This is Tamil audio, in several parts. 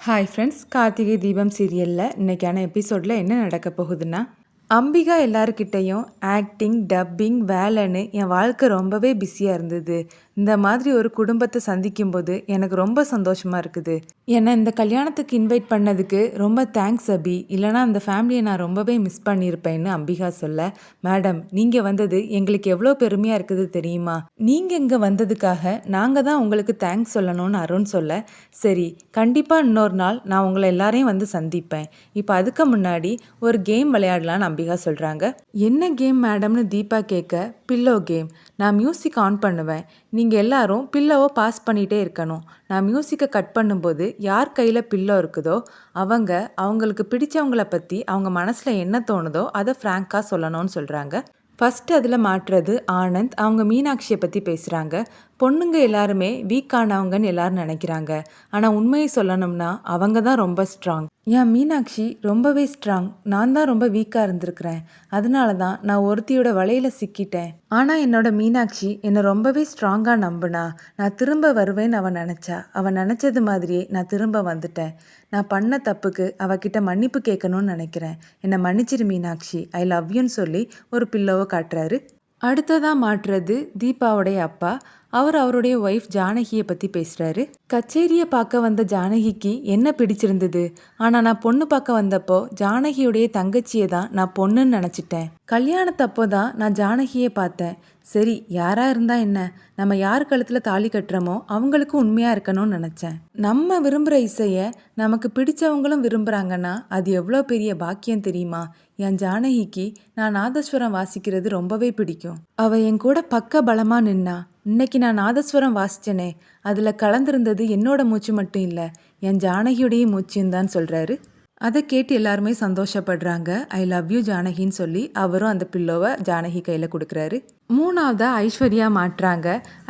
ஹாய் ஃப்ரெண்ட்ஸ், கார்த்திகை தீபம் சீரியலில் இன்றைக்கான எபிசோடில் என்ன நடக்க போகுதுன்னா, அம்பிகா எல்லாருக்கிட்டேயும் ஆக்டிங், டப்பிங், வேலைன்னு என் வாழ்க்கை ரொம்பவே பிஸியாக இருந்தது. இந்த மாதிரி ஒரு குடும்பத்தை சந்திக்கும்போது எனக்கு ரொம்ப சந்தோஷமாக இருக்குது. என்னை இந்த கல்யாணத்துக்கு இன்வைட் பண்ணதுக்கு ரொம்ப தேங்க்ஸ் அபி. இல்லைனா அந்த ஃபேமிலியை நான் ரொம்பவே மிஸ் பண்ணியிருப்பேன்னு அம்பிகா சொல்ல, மேடம் நீங்கள் வந்தது எங்களுக்கு எவ்வளோ பெருமையாக இருக்குது தெரியுமா? நீங்கள் இங்கே வந்ததுக்காக நாங்கள் தான் உங்களுக்கு தேங்க்ஸ் சொல்லணும்னு அருண் சொல்ல, சரி கண்டிப்பாக இன்னொரு நாள் நான் உங்களை எல்லாரையும் வந்து சந்திப்பேன். இப்போ அதுக்கு முன்னாடி ஒரு கேம் விளையாடலான்னு அம்பிகா சொல்கிறாங்க. என்ன கேம் மேடம்னு தீபா கேட்க, பில்லோ கேம். நான் மியூசிக் ஆன் பண்ணுவேன், நீங்கள் எல்லாரும் பில்லோவை பாஸ் பண்ணிகிட்டே இருக்கணும். நான் மியூசிக்கை கட் பண்ணும்போது யார் கையில் பில்லோ இருக்குதோ அவங்களுக்கு பிடிச்சவங்கள பற்றி அவங்க மனசில் என்ன தோணுதோ அதை ஃப்ராங்காக சொல்லணும்னு சொல்கிறாங்க. ஃபஸ்ட்டு அதில் மாட்டுறது ஆனந்த். அவங்க மீனாட்சியை பற்றி பேசுகிறாங்க. பொண்ணுங்க எல்லாருமே வீக்கானவங்கன்னு எல்லாரும் நினைக்கிறாங்க. ஆனால் உண்மையை சொல்லணும்னா அவங்க தான் ரொம்ப ஸ்ட்ராங். என் மீனாட்சி ரொம்பவே ஸ்ட்ராங். நான் தான் ரொம்ப வீக்காக இருந்திருக்கிறேன். அதனால தான் நான் ஒருத்தியோட வலையில் சிக்கிட்டேன். ஆனால் என்னோட மீனாட்சி என்னை ரொம்பவே ஸ்ட்ராங்காக நம்பினா. நான் திரும்ப வருவேன்னு அவன் நினச்சா. அவன் நினச்சது மாதிரியே நான் திரும்ப வந்துட்டேன். நான் பண்ண தப்புக்கு அவகிட்ட மன்னிப்பு கேட்கணும்னு நினைக்கிறேன். என்னை மன்னிச்சிரு மீனாட்சி, ஐ லவ் யூன்னு சொல்லி ஒரு பில்லோவை காட்டுறாரு. அடுத்ததாக மாட்டுறது தீபாவுடைய அப்பா. அவருடைய ஒய்ஃப் ஜானகியை பற்றி பேசுகிறாரு. கச்சேரியை பார்க்க வந்த ஜானகிக்கு என்ன பிடிச்சிருந்தது. ஆனால் நான் பொண்ணு பார்க்க வந்தப்போ ஜானகியுடைய தங்கச்சியை தான் நான் பொண்ணுன்னு நினச்சிட்டேன். கல்யாணத்தப்போ தான் நான் ஜானகியை பார்த்தேன். சரி, யாராக இருந்தால் என்ன, நம்ம யார் கழுத்தில் தாலி கட்டுறோமோ அவங்களுக்கும் உண்மையாக இருக்கணும்னு நினச்சேன். நம்ம விரும்புகிற இசையை நமக்கு பிடிச்சவங்களும் விரும்புகிறாங்கன்னா அது எவ்வளோ பெரிய பாக்கியம் தெரியுமா? என் ஜானகிக்கு நான் நாதஸ்வரம் வாசிக்கிறது ரொம்பவே பிடிக்கும். அவள் என் கூட பக்க பலமாக நின்னா. இன்னைக்கு நான் நாதஸ்வரம் வாசித்தேனே, அதில் கலந்திருந்தது என்னோட மூச்சு மட்டும் இல்லை, என் ஜானகியுடைய மூச்சுன்னு தான் சொல்கிறாரு. அதை கேட்டு எல்லாருமே சந்தோஷப்படுறாங்க. ஐ லவ் யூ ஜானகின்னு சொல்லி அவரும் அந்த பில்லோவை ஜானகி கையில் கொடுக்குறாரு. மூணாவதா ஐஸ்வர்யா மாட்டுறாங்க.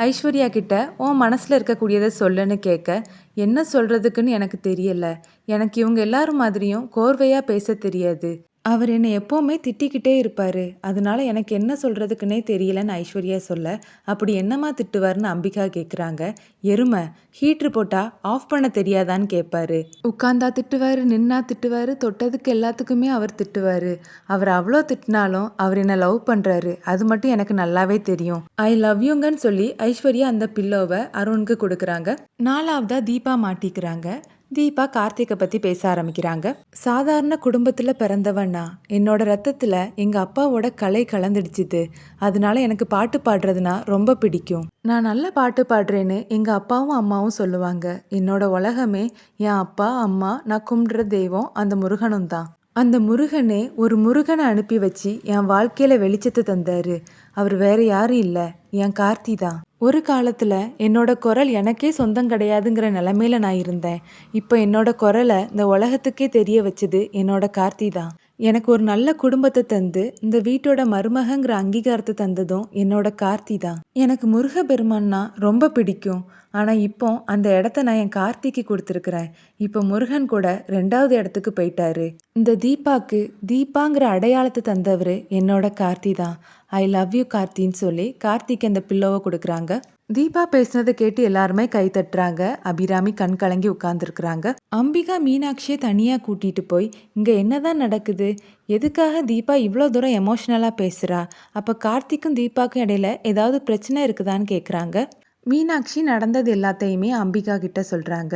ஐஸ்வர்யா கிட்ட உன் மனசில் இருக்கக்கூடியதை சொல்லுன்னு கேட்க, என்ன சொல்கிறதுக்குன்னு எனக்கு தெரியலை. எனக்கு இவங்க எல்லாரும் மாதிரியும் கோர்வையாக பேச தெரியாது. அவர் என்னை எப்போவுமே திட்டிக்கிட்டே இருப்பார். அதனால எனக்கு என்ன சொல்கிறதுக்குன்னே தெரியலன்னு ஐஸ்வர்யா சொல்ல, அப்படி என்னம்மா திட்டுவார்னு அம்பிகா கேட்குறாங்க. எருமை, ஹீட்ரு போட்டால் ஆஃப் பண்ண தெரியாதான்னு கேட்பாரு. உட்காந்தா திட்டுவார், நின்னா திட்டுவார், தொட்டதுக்கு எல்லாத்துக்குமே அவர் திட்டுவார். அவர் அவ்வளோ திட்டினாலும் அவர் என்னை லவ் பண்ணுறாரு, அது மட்டும் எனக்கு நல்லாவே தெரியும். ஐ லவ் யூங்கன்னு சொல்லி ஐஸ்வர்யா அந்த பில்லோவை அருணுக்கு கொடுக்குறாங்க. நாலாவதா தீபா மாட்டிக்கிறாங்க. தீபா கார்த்திகை பற்றி பேச ஆரம்பிக்கிறாங்க. சாதாரண குடும்பத்தில் பிறந்தவன்னா, என்னோட ரத்தத்தில் எங்கள் அப்பாவோட கலை கலந்துடுச்சுது. அதனால எனக்கு பாட்டு பாடுறதுனா ரொம்ப பிடிக்கும். நான் நல்ல பாட்டு பாடுறேன்னு எங்கள் அப்பாவும் அம்மாவும் சொல்லுவாங்க. என்னோட உலகமே என் அப்பா அம்மா, நான் கும்பிடுற தெய்வம் அந்த முருகனும் தான். அந்த முருகனே ஒரு முருகனை அனுப்பி வச்சு என் வாழ்க்கையில் வெளிச்சத்தை தந்தாரு. அவர் வேற யாரும் இல்லை, என் கார்த்தி தான். ஒரு காலத்தில் என்னோட குரல் எனக்கே சொந்தம் கிடையாதுங்கிற நிலமையில நான் இருந்தேன். இப்போ என்னோட குரலை இந்த உலகத்துக்கே தெரிய வச்சது என்னோட கார்த்தி தான். எனக்கு ஒரு நல்ல குடும்பத்தை தந்து இந்த வீட்டோட மருமகங்கிற அங்கீகாரத்தை தந்ததும் என்னோட கார்த்தி தான். எனக்கு முருக பெருமான்னா ரொம்ப பிடிக்கும். ஆனால் இப்போ அந்த இடத்த நான் என் கார்த்திக்கு கொடுத்துருக்குறேன். இப்போ முருகன் கூட 2வது இடத்துக்கு போயிட்டாரு. இந்த தீபாக்கு தீபாங்கிற அடையாளத்தை தந்தவர் என்னோட கார்த்தி தான். ஐ லவ் யூ கார்த்தின்னு சொல்லி கார்த்திக் அந்த பில்லோவை கொடுக்குறாங்க. தீபா பேசுனதை கேட்டு எல்லாருமே கை தட்டுறாங்க. அபிராமி கண் கலங்கி உட்கார்ந்துருக்குறாங்க. அம்பிகா மீனாட்சியை தனியாக கூட்டிகிட்டு போய், இங்கே என்னதான் நடக்குது, எதுக்காக தீபா இவ்வளோ தூரம் எமோஷ்னலாக பேசுகிறா, அப்போ கார்த்திக்கும் தீபாக்கும் இடையில ஏதாவது பிரச்சனை இருக்குதான்னு கேட்குறாங்க. மீனாட்சி நடந்தது எல்லாத்தையுமே அம்பிகா கிட்ட சொல்கிறாங்க.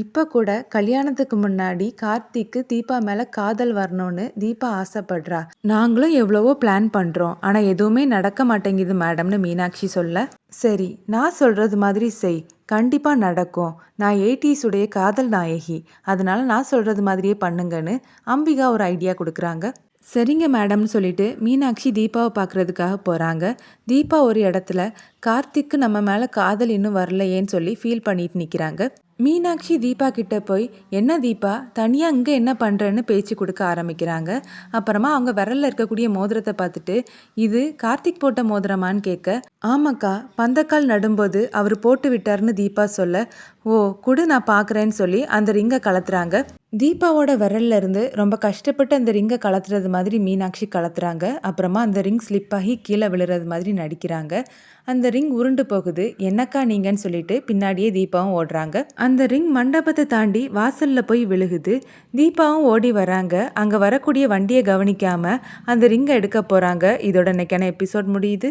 இப்போ கூட கல்யாணத்துக்கு முன்னாடி கார்த்திக்கு தீபா மேலே காதல் வரணும்னு தீபா ஆசைப்படுறா. நாங்களும் எவ்வளவோ பிளான் பண்ணுறோம், ஆனால் எதுவுமே நடக்க மாட்டேங்குது மேடம்னு மீனாட்சி சொல்ல, சரி நான் சொல்கிறது மாதிரி செய், கண்டிப்பாக நடக்கும். நான் 80s உடைய காதல் நாயகி, அதனால நான் சொல்கிறது மாதிரியே பண்ணுங்கன்னு அம்பிகா ஒரு ஐடியா கொடுக்குறாங்க. சரிங்க மேடம்னு சொல்லிட்டு மீனாட்சி தீபாவை பார்க்குறதுக்காக போகிறாங்க. தீபா ஒரு இடத்துல கார்த்திக்கு நம்ம மேலே காதல் இன்னும் வரலையேன்னு சொல்லி ஃபீல் பண்ணிட்டு நிற்கிறாங்க. மீனாட்சி தீபா கிட்ட போய், என்ன தீபா தனியாக இங்கே என்ன பண்ணுறேன்னு பேச்சு கொடுக்க ஆரம்பிக்கிறாங்க. அப்புறமா அவங்க விரலில் இருக்கக்கூடிய மோதிரத்தை பார்த்துட்டு, இது கார்த்திக் போட்ட மோதிரமான்னு கேட்க, ஆமாக்கா பந்தக்கால் நடும்போது அவர் போட்டு விட்டார்னு தீபா சொல்ல, ஓ ஓ! குடு நான் பார்க்குறேன்னு சொல்லி அந்த ரிங்க கழத்துறாங்க. தீபாவோட விரல்ல இருந்து ரொம்ப கஷ்டப்பட்டு அந்த ரிங்க கழத்துறது மாதிரி மீனாட்சி கழத்துறாங்க. அப்புறமா அந்த ரிங் ஸ்லிப் ஆகி கீழ விழுறது மாதிரி நடிக்கிறாங்க. அந்த ரிங் உருண்டு போகுது. "என்னக்கா நீங்கன்னு?" சொல்லிட்டு பின்னாடியே தீபாவும் ஓடுறாங்க. அந்த ரிங் மண்டபத்த தாண்டி வாசல்ல போய் விழுகுது. தீபாவும் ஓடி வராங்க. அங்க வரக்கூடிய வண்டிய கவனிக்காம அந்த ரிங்க எடுக்க போறாங்க. இதோட இன்னைக்கான எபிசோட் முடியுது.